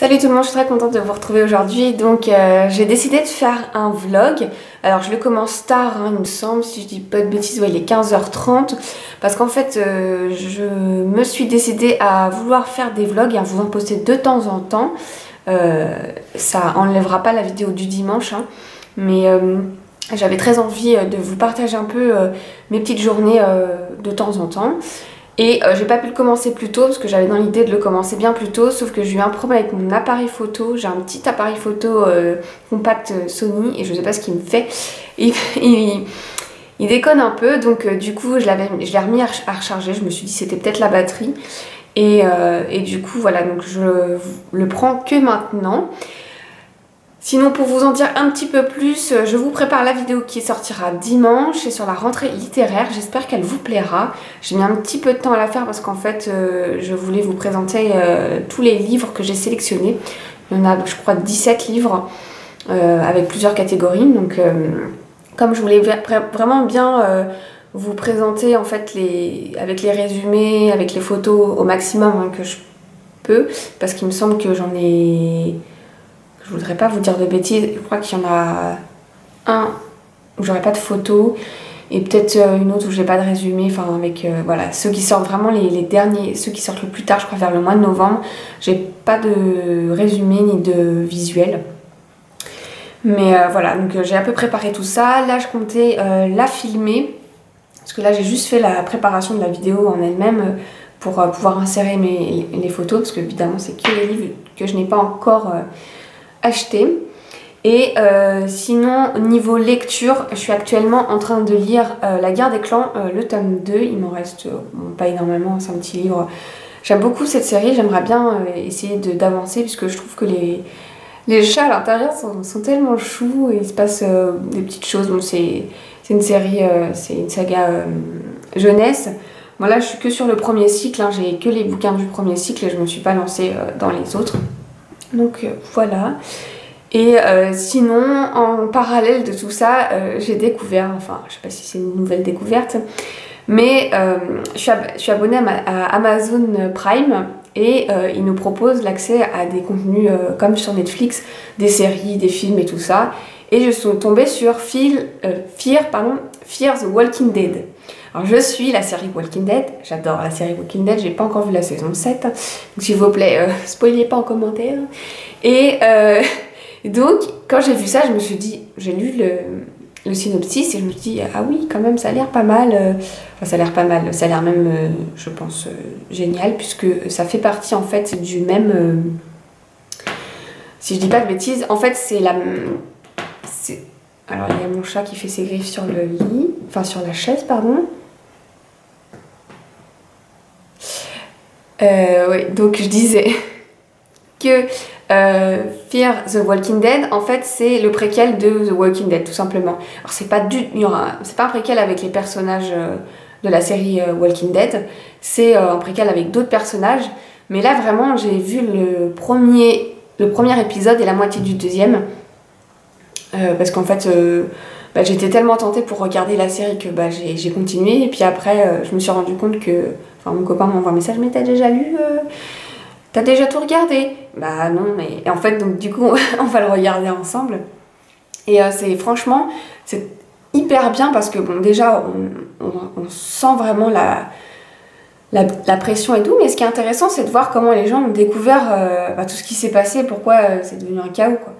Salut tout le monde, je suis très contente de vous retrouver aujourd'hui. Donc j'ai décidé de faire un vlog. Alors je le commence tard, hein, il me semble, si je dis pas de bêtises, ouais, il est 15h30. Parce qu'en fait, je me suis décidée à vouloir faire des vlogs et à vous en poster de temps en temps. Ça enlèvera pas la vidéo du dimanche, hein, mais j'avais très envie de vous partager un peu mes petites journées de temps en temps. Et j'ai pas pu le commencer plus tôt parce que j'avais dans l'idée de le commencer bien plus tôt, sauf que j'ai eu un problème avec mon appareil photo. J'ai un petit appareil photo compact Sony et je sais pas ce qu'il me fait. Il déconne un peu, donc du coup je l'ai remis à recharger. Je me suis dit c'était peut-être la batterie. Et du coup voilà, donc je le prends que maintenant. Sinon, pour vous en dire un petit peu plus, je vous prépare la vidéo qui sortira dimanche et sur la rentrée littéraire. J'espère qu'elle vous plaira. J'ai mis un petit peu de temps à la faire parce qu'en fait, je voulais vous présenter tous les livres que j'ai sélectionnés. Il y en a, je crois, 17 livres avec plusieurs catégories. Donc, comme je voulais vraiment bien vous présenter en fait avec les résumés, avec les photos au maximum hein, que je peux, parce qu'il me semble que j'en ai... Je voudrais pas vous dire de bêtises, je crois qu'il y en a un où j'aurai pas de photos et peut-être une autre où j'ai pas de résumé, enfin avec voilà, ceux qui sortent vraiment les derniers, ceux qui sortent le plus tard, je crois vers le mois de novembre, j'ai pas de résumé ni de visuel. Mais voilà, donc j'ai un peu préparé tout ça, là je comptais la filmer, parce que là j'ai juste fait la préparation de la vidéo en elle-même pour pouvoir insérer les photos, parce que évidemment c'est que les livres que je n'ai pas encore acheté. Et sinon niveau lecture, je suis actuellement en train de lire La Guerre des clans, le tome 2. Il m'en reste bon, pas énormément, c'est un petit livre. J'aime beaucoup cette série, j'aimerais bien essayer d'avancer puisque je trouve que les chats à l'intérieur sont tellement choux et il se passe des petites choses. Bon, c'est une série, c'est une saga jeunesse. Moi là je suis que sur le premier cycle, hein, j'ai que les bouquins du premier cycle et je me suis pas lancée dans les autres. Donc voilà. Et sinon, en parallèle de tout ça, j'ai découvert, enfin je sais pas si c'est une nouvelle découverte, mais je suis abonnée à Amazon Prime et ils nous proposent l'accès à des contenus comme sur Netflix, des séries, des films et tout ça. Et je suis tombée sur Fear the Walking Dead. Alors je suis la série Walking Dead, j'adore la série Walking Dead, j'ai pas encore vu la saison 7, donc s'il vous plaît, spoilez pas en commentaire. Et donc quand j'ai vu ça, je me suis dit, j'ai lu le synopsis et je me suis dit, ah oui quand même ça a l'air pas mal, enfin ça a l'air pas mal, ça a l'air même, je pense, génial, puisque ça fait partie en fait du même, si je dis pas de bêtises, en fait c'est la... Alors il y a mon chat qui fait ses griffes sur le lit, enfin sur la chaise pardon. Oui, donc je disais que Fear the Walking Dead, en fait c'est le préquel de The Walking Dead tout simplement. Alors c'est pas un préquel avec les personnages de la série Walking Dead, c'est un préquel avec d'autres personnages, mais là vraiment j'ai vu le premier épisode et la moitié du deuxième. Parce qu'en fait j'étais tellement tentée pour regarder la série que j'ai continué et puis après je me suis rendu compte que, enfin mon copain m'envoie un message, mais t'as déjà lu, t'as déjà tout regardé? Bah non, mais et en fait donc du coup on va le regarder ensemble et franchement c'est hyper bien parce que bon déjà on sent vraiment la pression et tout, mais ce qui est intéressant c'est de voir comment les gens ont découvert tout ce qui s'est passé, pourquoi c'est devenu un chaos quoi.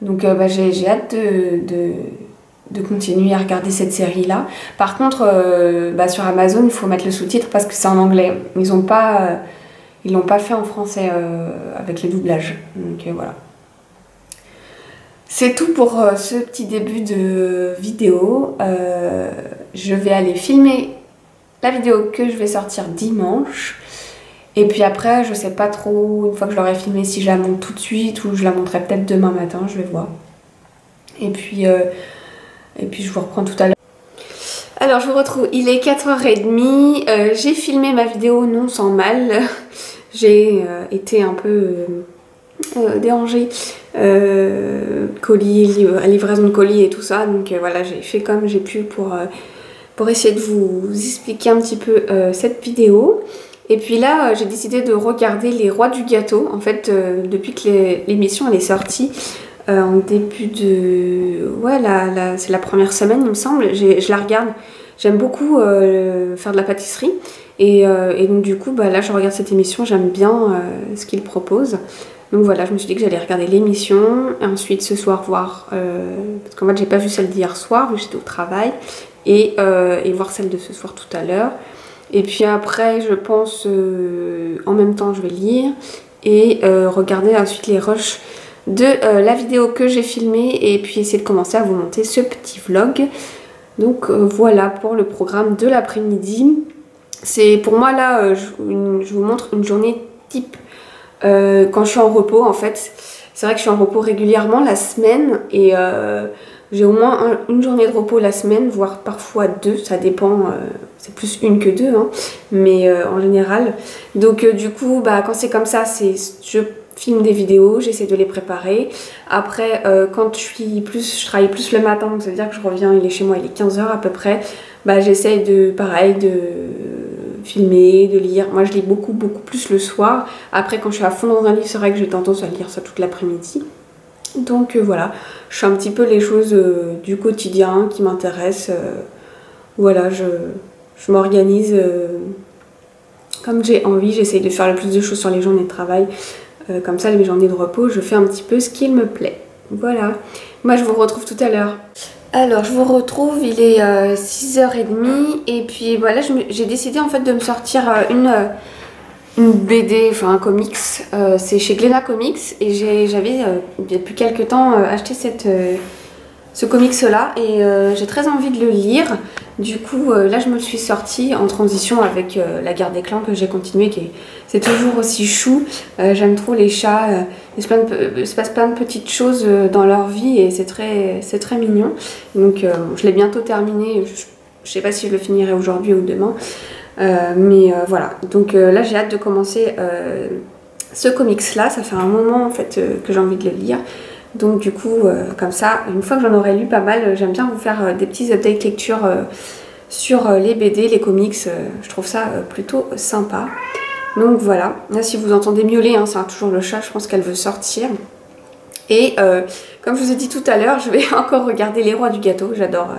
Donc j'ai hâte de continuer à regarder cette série là. Par contre sur Amazon il faut mettre le sous-titre parce que c'est en anglais. Ils l'ont pas fait en français avec les doublages. Donc voilà. C'est tout pour ce petit début de vidéo. Je vais aller filmer la vidéo que je vais sortir dimanche. Et puis après, je sais pas trop, une fois que je l'aurai filmé, si je la monte tout de suite ou je la monterai peut-être demain matin, je vais voir. Et puis je vous reprends tout à l'heure. Alors je vous retrouve, il est 4h30, j'ai filmé ma vidéo non sans mal. J'ai été un peu dérangée, colis, livraison de colis et tout ça, donc voilà, j'ai fait comme j'ai pu pour essayer de vous expliquer un petit peu cette vidéo. Et puis là, j'ai décidé de regarder Les Rois du Gâteau. En fait, depuis que l'émission elle est sortie, en début de... Ouais, c'est la première semaine, il me semble. Je la regarde. J'aime beaucoup faire de la pâtisserie. Et donc du coup, bah, là, je regarde cette émission. J'aime bien ce qu'ils proposent. Donc voilà, je me suis dit que j'allais regarder l'émission. Et ensuite, ce soir, voir... parce qu'en fait, j'ai pas vu celle d'hier soir, vu que j'étais au travail. Et voir celle de ce soir tout à l'heure. Et puis après, je pense, en même temps, je vais lire. Et regarder ensuite les rushs de la vidéo que j'ai filmée. Et puis essayer de commencer à vous monter ce petit vlog. Donc voilà pour le programme de l'après-midi. C'est pour moi là, je vous montre une journée type quand je suis en repos en fait. C'est vrai que je suis en repos régulièrement la semaine et j'ai au moins une journée de repos la semaine, voire parfois deux, ça dépend, c'est plus une que deux, hein, mais en général. Donc du coup, bah, quand c'est comme ça, je filme des vidéos, j'essaie de les préparer. Après, quand je travaille plus le matin, donc ça veut dire que je reviens, il est chez moi, il est 15 h à peu près, bah, j'essaie de filmer, de lire. Moi, je lis beaucoup plus le soir. Après, quand je suis à fond dans un livre, c'est vrai que j'ai tendance à lire ça toute l'après-midi. Donc voilà, je fais un petit peu les choses du quotidien qui m'intéressent. Voilà, je m'organise comme j'ai envie. J'essaye de faire le plus de choses sur les journées de travail. Comme ça, les journées de repos, je fais un petit peu ce qu'il me plaît. Voilà. Moi, je vous retrouve tout à l'heure. Alors, je vous retrouve, il est 6h30. Et puis voilà, j'ai décidé en fait de me sortir une BD, enfin un comics, c'est chez Glénat Comics et j'avais depuis quelques temps acheté ce comics là et j'ai très envie de le lire. Du coup là je me le suis sortie en transition avec La Guerre des Clans que j'ai continué, c'est toujours aussi chou. J'aime trop les chats, il se passe plein de petites choses dans leur vie et c'est très mignon. Donc je l'ai bientôt terminé, je sais pas si je le finirai aujourd'hui ou demain. Voilà, donc là j'ai hâte de commencer ce comics là, ça fait un moment en fait que j'ai envie de le lire, donc du coup comme ça, une fois que j'en aurai lu pas mal, j'aime bien vous faire des petits updates lecture sur les BD, les comics, je trouve ça plutôt sympa. Donc voilà, là si vous entendez miauler, hein, c'est toujours le chat, je pense qu'elle veut sortir. Et comme je vous ai dit tout à l'heure, je vais encore regarder Les Rois du Gâteau, j'adore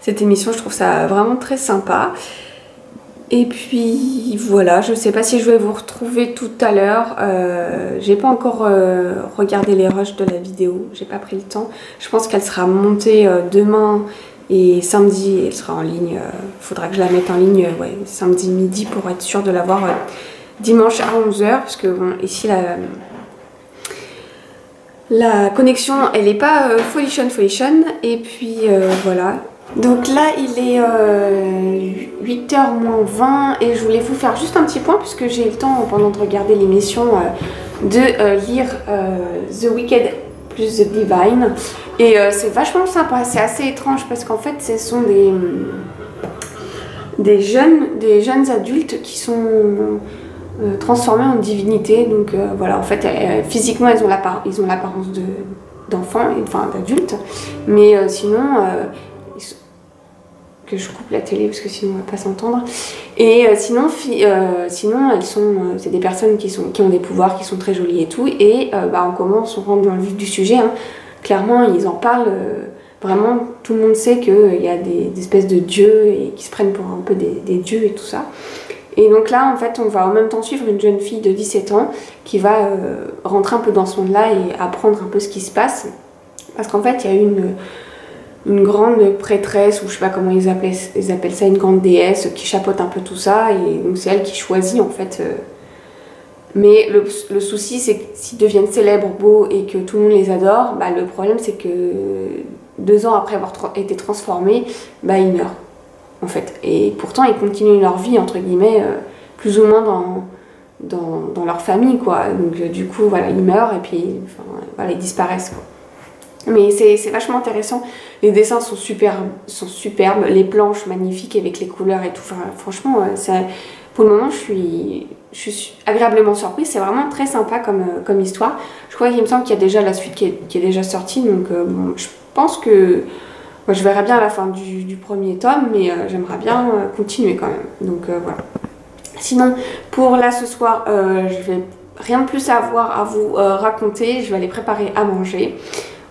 cette émission, je trouve ça vraiment très sympa. Et puis voilà, je sais pas si je vais vous retrouver tout à l'heure. J'ai pas encore regardé les rushs de la vidéo, j'ai pas pris le temps. Je pense qu'elle sera montée demain et samedi, elle sera en ligne. Faudra que je la mette en ligne ouais, samedi midi pour être sûre de l'avoir dimanche à 11 h. Parce que bon, ici la connexion elle est pas folichonne. Et puis voilà. Donc là il est 8h moins 20 et je voulais vous faire juste un petit point puisque j'ai eu le temps pendant de regarder l'émission de lire The Wicked plus The Divine et c'est vachement sympa, c'est assez étrange parce qu'en fait ce sont des jeunes adultes qui sont transformés en divinité, donc voilà en fait physiquement ils ont l'apparence d'enfants, enfin d'adultes, mais sinon que je coupe la télé parce que sinon on va pas s'entendre. Et sinon elles sont, c'est des personnes qui ont des pouvoirs, qui sont très jolies et tout. Et on commence, on rentre dans le vif du sujet. Hein. Clairement, ils en parlent. Vraiment, tout le monde sait qu'il y a des espèces de dieux et qui se prennent pour un peu des dieux et tout ça. Et donc là, en fait, on va en même temps suivre une jeune fille de 17 ans qui va rentrer un peu dans ce monde-là et apprendre un peu ce qui se passe. Parce qu'en fait, il y a une grande prêtresse, ou je sais pas comment ils appellent ça, une grande déesse qui chapeaute un peu tout ça, et donc c'est elle qui choisit en fait. Mais le souci c'est que s'ils deviennent célèbres, beaux et que tout le monde les adore, bah, le problème c'est que 2 ans après avoir été transformés, bah, ils meurent en fait. Et pourtant ils continuent leur vie entre guillemets, plus ou moins dans leur famille quoi. Donc du coup voilà, ils meurent et puis enfin, voilà, ils disparaissent quoi. Mais c'est vachement intéressant, les dessins sont superbes, les planches magnifiques avec les couleurs et tout, enfin, franchement, pour le moment je suis agréablement surprise, c'est vraiment très sympa comme histoire. Je crois qu'il me semble qu'il y a déjà la suite qui est déjà sortie, donc bon, je pense que moi, je verrai bien à la fin du premier tome, mais j'aimerais bien continuer quand même, donc voilà. Sinon, pour là ce soir, je vais rien de plus avoir à vous raconter. Je vais aller préparer à manger.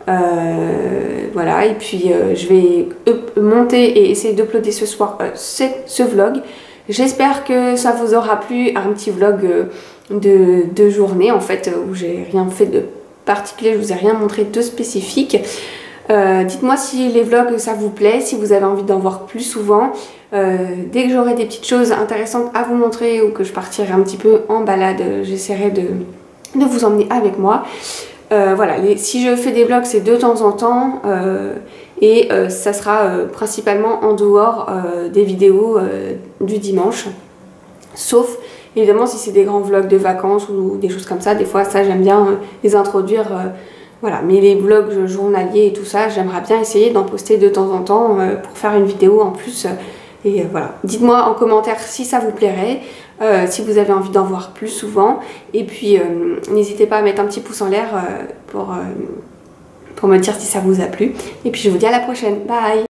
Voilà, et puis je vais monter et essayer d'uploader ce soir ce vlog. J'espère que ça vous aura plu, un petit vlog de journée en fait, où j'ai rien fait de particulier, je vous ai rien montré de spécifique. Dites-moi si les vlogs ça vous plaît, si vous avez envie d'en voir plus souvent. Dès que j'aurai des petites choses intéressantes à vous montrer ou que je partirai un petit peu en balade, j'essaierai de vous emmener avec moi. Voilà, si je fais des vlogs, c'est de temps en temps et ça sera principalement en dehors des vidéos du dimanche. Sauf, évidemment, si c'est des grands vlogs de vacances ou des choses comme ça, des fois, ça, j'aime bien les introduire. Voilà, mais les vlogs journaliers et tout ça, j'aimerais bien essayer d'en poster de temps en temps pour faire une vidéo en plus. Et voilà, dites-moi en commentaire si ça vous plairait, si vous avez envie d'en voir plus souvent. Et puis, n'hésitez pas à mettre un petit pouce en l'air pour me dire si ça vous a plu. Et puis, je vous dis à la prochaine. Bye!